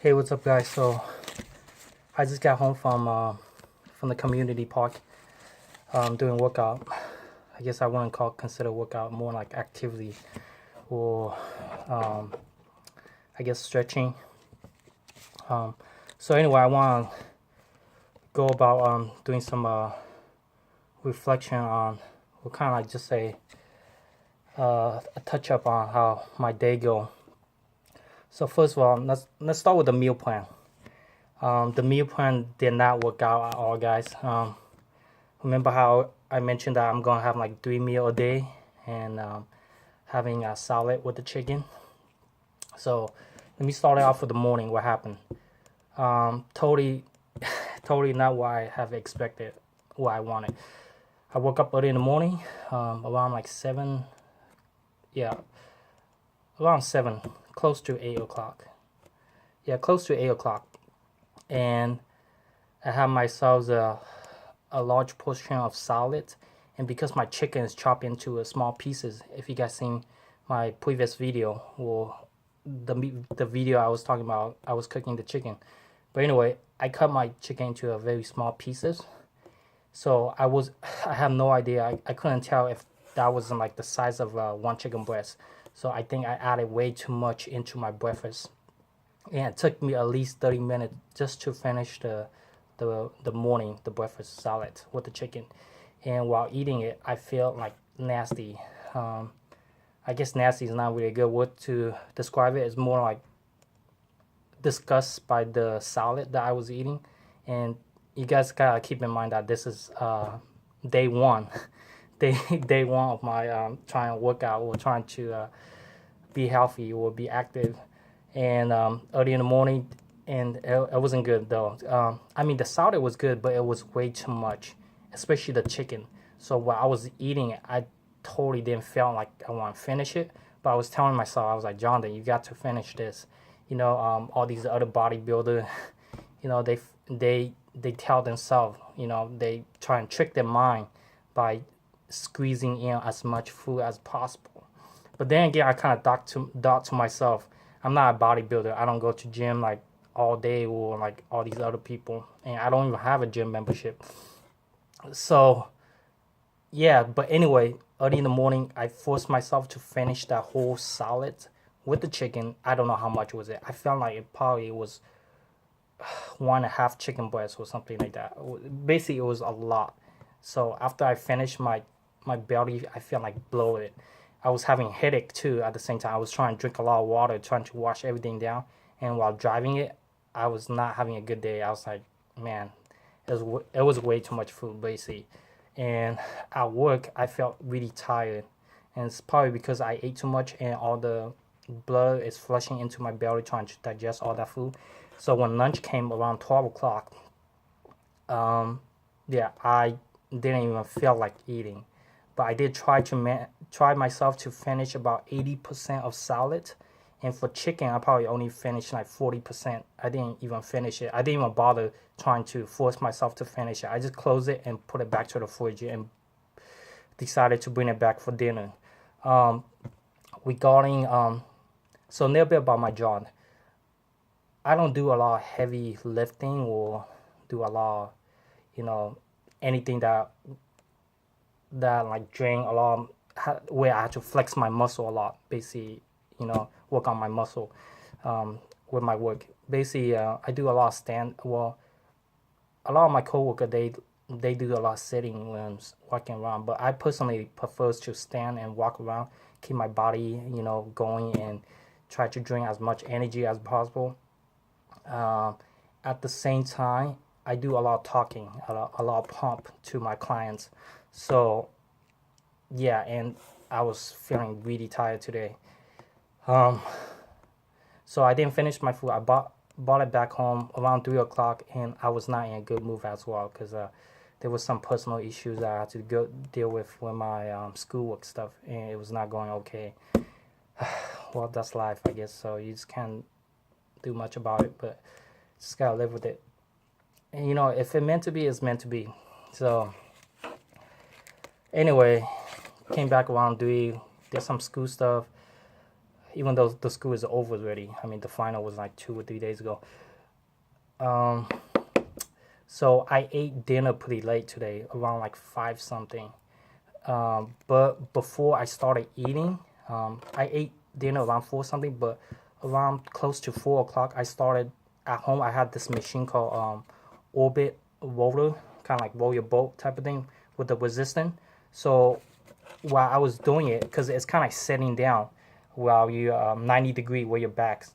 Hey, what's up, guys? So I just got home from the community park, doing workout. I guess I wouldn't consider workout, more like activity or um, I guess stretching. So anyway, I want to go about doing some reflection on, or kind of like just say a touch up on how my day go. So first of all, let's start with the meal plan. The meal plan did not work out at all, guys. Remember how I mentioned that I'm gonna have like 3 meals a day and having a salad with the chicken. So let me start it off with the morning. What happened? Totally, totally not what I have expected, what I wanted. I woke up early in the morning, around like 7. Yeah, around 7, close to 8 o'clock. Yeah, close to 8 o'clock, and I had myself a large portion of salad, and because my chicken is chopped into small pieces, if you guys seen my previous video or the video I was talking about, I was cooking the chicken. But anyway, I cut my chicken into a very small pieces. So I have no idea. I couldn't tell if that wasn't like the size of one chicken breast. So I think I added way too much into my breakfast, and it took me at least 30 minutes just to finish the morning, the breakfast salad with the chicken. And while eating it, I felt like nasty. I guess nasty is not really a good word to describe it. It's more like disgust by the salad that I was eating. And you guys gotta keep in mind that this is day one, day one of my trying to work out or trying to be healthy or be active. And early in the morning, and it wasn't good though. I mean, the salad was good, but it was way too much, especially the chicken. So while I was eating it, I totally didn't feel like I want to finish it. But I was telling myself, I was like, Jonathan, you got to finish this. All these other bodybuilders, they tell themselves, they try and trick their mind by squeezing in as much food as possible. But then again, I kind of thought to myself, I'm not a bodybuilder. I don't go to gym like all day or like all these other people, and I don't even have a gym membership. So yeah, but anyway, early in the morning, I forced myself to finish that whole salad with the chicken. I don't know how much was it. I felt like it probably was 1.5 chicken breasts or something like that. Basically, it was a lot. So after I finished, my belly, I felt like bloated. I was having a headache too at the same time. I was trying to drink a lot of water, trying to wash everything down. And while driving it, I was not having a good day. I was like, man, it was way too much food, basically. And at work, I felt really tired. And it's probably because I ate too much and all the blood is flushing into my belly trying to digest all that food. So when lunch came around 12 o'clock, yeah, I didn't even feel like eating. But I did try myself to finish about 80% of salad. And for chicken, I probably only finished like 40%. I didn't even finish it. I didn't even bother trying to force myself to finish it. I just closed it and put it back to the fridge and decided to bring it back for dinner. Regarding, so a little bit about my job. I don't do a lot of heavy lifting or do a lot of, anything that like drain a lot, where I have to flex my muscle a lot, basically, work on my muscle with my work. Basically, I do a lot of a lot of my coworkers, they do a lot of sitting when walking around, but I personally prefer to stand and walk around, keep my body, going, and try to drain as much energy as possible. At the same time, I do a lot of talking, a lot of pump to my clients. So yeah, and I was feeling really tired today. So I didn't finish my food. I bought it back home around 3 o'clock, and I was not in a good mood as well because there was some personal issues that I had to go deal with my schoolwork stuff, and it was not going okay. Well, that's life, I guess. So you just can't do much about it, but just gotta live with it. And if it's meant to be, it's meant to be. So anyway, came back around 3, did some school stuff. even though the school is over already. I mean, the final was like 2 or 3 days ago. Um, so I ate dinner pretty late today, around like 5 something. But before I started eating, I ate dinner around 4 something, but around close to 4 o'clock, I started at home. I had this machine called Orbit Roller, kind of like roll your boat type of thing with the resistance. So while I was doing it, because it's kind of like sitting down while you 90-degree where your back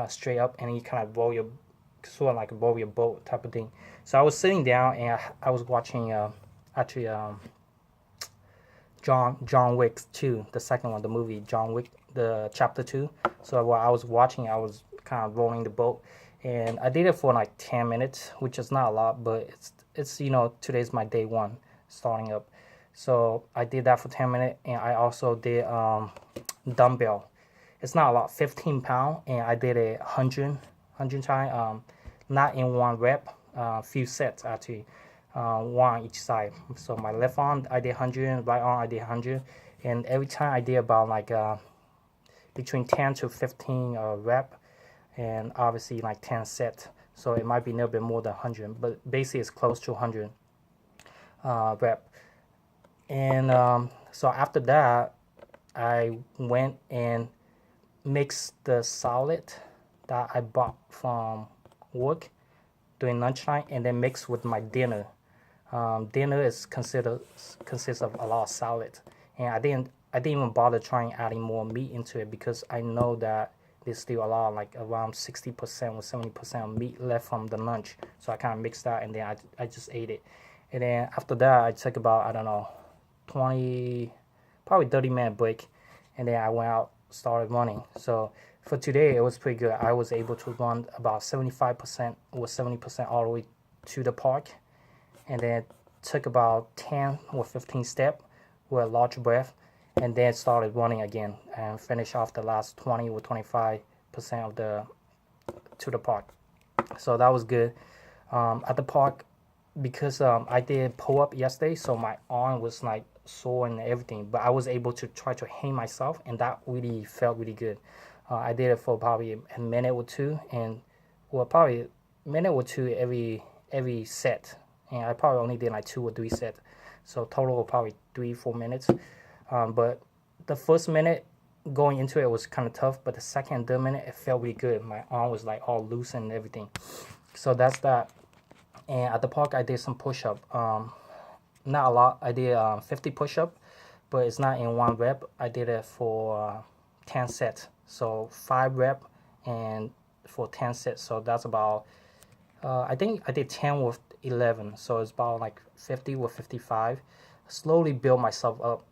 straight up, and then you kind of roll your, sort of like roll your boat type of thing. So I was sitting down and I was watching actually John Wick 2, the second one, the movie John Wick, the chapter 2. So while I was watching, I was kind of rolling the boat, and I did it for like 10 minutes, which is not a lot, but it's today's my day one starting up. So I did that for 10 minutes, and I also did dumbbell. It's not a lot, 15 pound, and I did a 100 time, not in one rep, few sets actually, one on each side. So my left arm I did 100, right arm I did 100, and every time I did about like between 10 to 15 rep, and obviously like 10 sets. So it might be a little bit more than 100, but basically it's close to 100 rep. And so after that, I went and mixed the salad that I bought from work during lunchtime, and then mixed with my dinner. Dinner is consists of a lot of salad, and I didn't even bother trying adding more meat into it, because I know that there's still a lot, like around 60% or 70% of meat left from the lunch. So I kind of mixed that, and then I just ate it. And then after that, I took about, I don't know, 20, probably 30-minute break, and then I went out, started running. So for today, it was pretty good. I was able to run about 75% or 70% all the way to the park, and then took about 10 or 15 steps with a large breath, and then started running again and finished off the last 20 or 25% of to the park. So that was good. At the park, because I did pull up yesterday, so my arm was like sore and everything, but I was able to try to hang myself, and that really felt really good. I did it for probably a minute or two, and probably a minute or two every set, and I probably only did like 2 or 3 sets, so total probably 3-4 minutes. But the first minute going into it was kind of tough, but the second and third minute it felt really good. My arm was like all loose and everything. So that's that. And at the park I did some push-up. Not a lot. I did 50 push-up, but it's not in one rep. I did it for 10 sets. So 5 rep and for 10 sets. So that's about, I think I did 10 with 11. So it's about like 50 with 55. Slowly build myself up.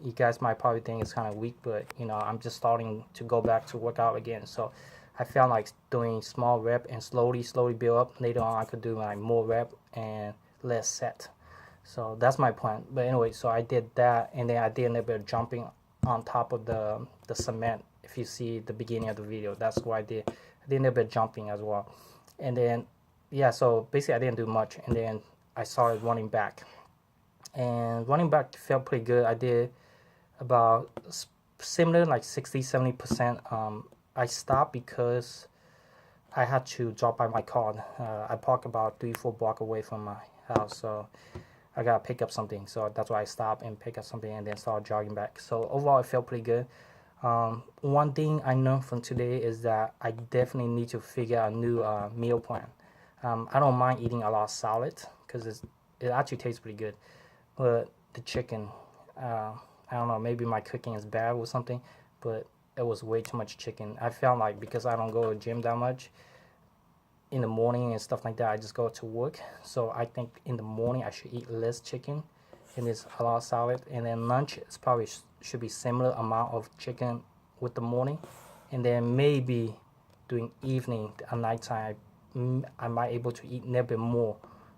You guys might probably think it's kind of weak, but I'm just starting to go back to work out again. So I felt like doing small rep and slowly build up. Later on, I could do like more rep and less set. So that's my plan. But anyway, so I did that, and then I did a little bit of jumping on top of the cement. If you see the beginning of the video, that's what I did. I did a little bit of jumping as well. And then, yeah, so basically I didn't do much. And then I started running back. And running back felt pretty good. I did about similar, like 60-70%. I stopped because I had to drop by my car. I park about 3-4 blocks away from my house, so I gotta pick up something. So that's why I stopped and pick up something, and then start jogging back. So overall, it felt pretty good. One thing I learned from today is that I definitely need to figure out a new meal plan. I don't mind eating a lot of salad because it actually tastes pretty good. But the chicken, I don't know, maybe my cooking is bad or something, but it was way too much chicken. I felt like because I don't go to the gym that much in the morning and stuff like that, I just go to work. So I think in the morning I should eat less chicken and there's a lot of salad. And then lunch is probably should be similar amount of chicken with the morning. And then maybe during evening at nighttime, I might able to eat a little bit more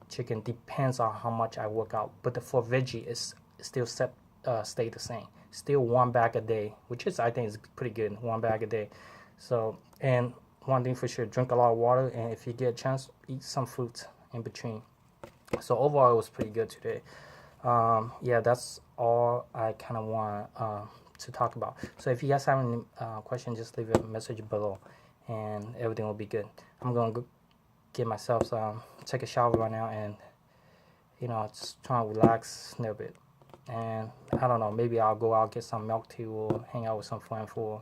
chicken. Depends on how much I work out. But for veggie, it's still stay the same. Still 1 bag a day, which is I think is pretty good. 1 bag a day. So, and one thing for sure, drink a lot of water, and if you get a chance, eat some fruit in between. So overall, it was pretty good today. Yeah, that's all I kind of want to to talk about. So if you guys have any questions, just leave a message below, and everything will be good. I'm gonna go get myself take a shower right now, and just trying to relax a little bit. And I don't know, maybe I'll go out, get some milk tea, or hang out with some friends for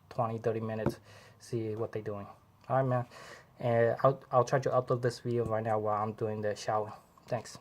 20-30 minutes, see what they're doing. All right, man. And I'll try to upload this video right now while I'm doing the shower. Thanks.